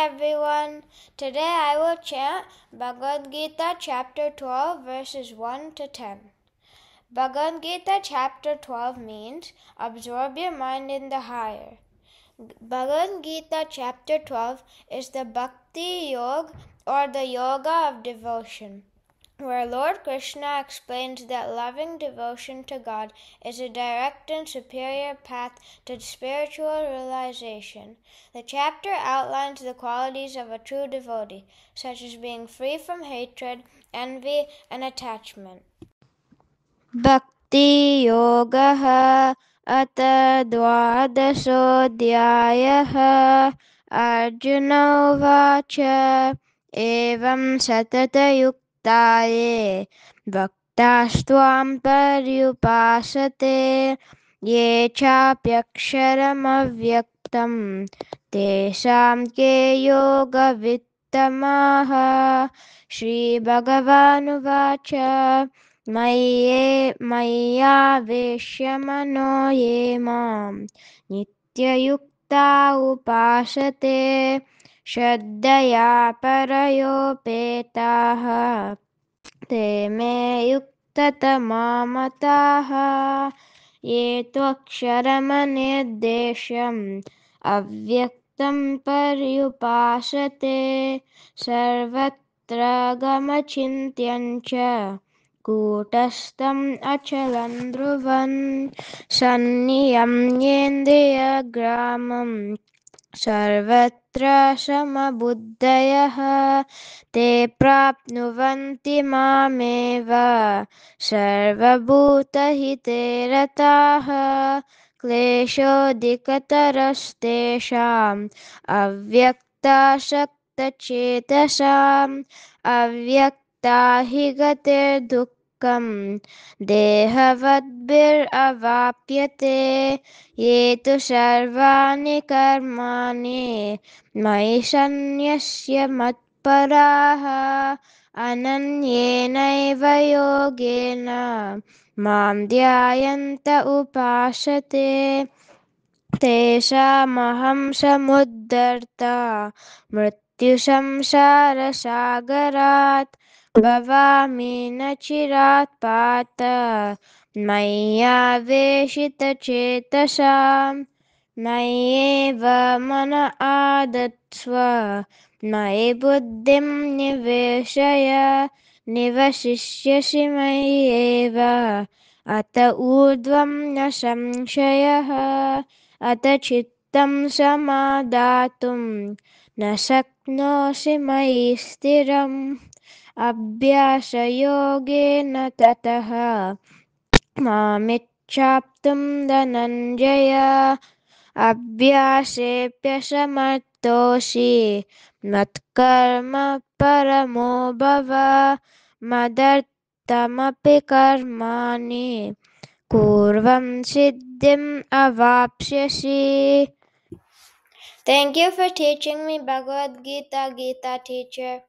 everyone. Today I will chant Bhagavad Gita chapter 12 verses 1 to 10. Bhagavad Gita chapter 12 means absorb your mind in the higher. Bhagavad Gita chapter 12 is the Bhakti Yoga or the Yoga of devotion, where Lord Krishna explains that loving devotion to God is a direct and superior path to spiritual realization. The chapter outlines the qualities of a true devotee, such as being free from hatred, envy, and attachment. Bhakti Yogaha Ata Dvadasodhyayaha Arjuna Vacha Evam Satatayuktaye Bhaktastvam Paryupasate Ye Chapyaksharam Avyaktam Tesam Ke Yoga Vittamaha Shri Bhagavanu Vacha मय्यावेश्य मनो ये मां नित्ययुक्ता उपासते श्रद्धया परयोपेताः ते मे युक्ततमा मताः ये त्वक्षरमनिर्देश्यम् अव्यक्तं पर्युपासते सर्वत्र गमचिन्त्यं च कूटस्थम् अचलं ध्रुवं सन्नियम्येन्द्रियग्रामं सर्वत्र समबुद्धयः ते प्राप्नुवन्ति मामेव सर्वभूतहिते रताः क्लेशोऽधिकतरस्तेषाम् अव्यक्तासक्तचेतसाम् अव्यक्ता हि गतिर्दुःखं देहवद्भिरवाप्यते ये तु सर्वाणि कर्माणि मयि सन्न्यस्य मत्पराः अनन्येनैव योगेन मां ध्यायन्त उपासते तेषामहं समुद्धर्ता मृत्युसंसारसागरात् भवामि न चिरात् पार्थ मय्यावेशितचेतसां मय्येव मन आदत्स्व मयि बुद्धिं निवेशय निवसिष्यसि मय्येव अत ऊर्ध्वं न संशयः अत चित्तं समादातुं न शक्नोषि मयि स्थिरम् अभ्यासयोगेन ततः मामिच्छाप्तुं धनञ्जय अभ्यासेऽप्यसमर्थोऽसि मत्कर्म परमो भव मदर्थमपि कर्माणि कुर्वं सिद्धिम् अवाप्स्यसि. Thank you for teaching me Bhagavad Gita, Gita teacher.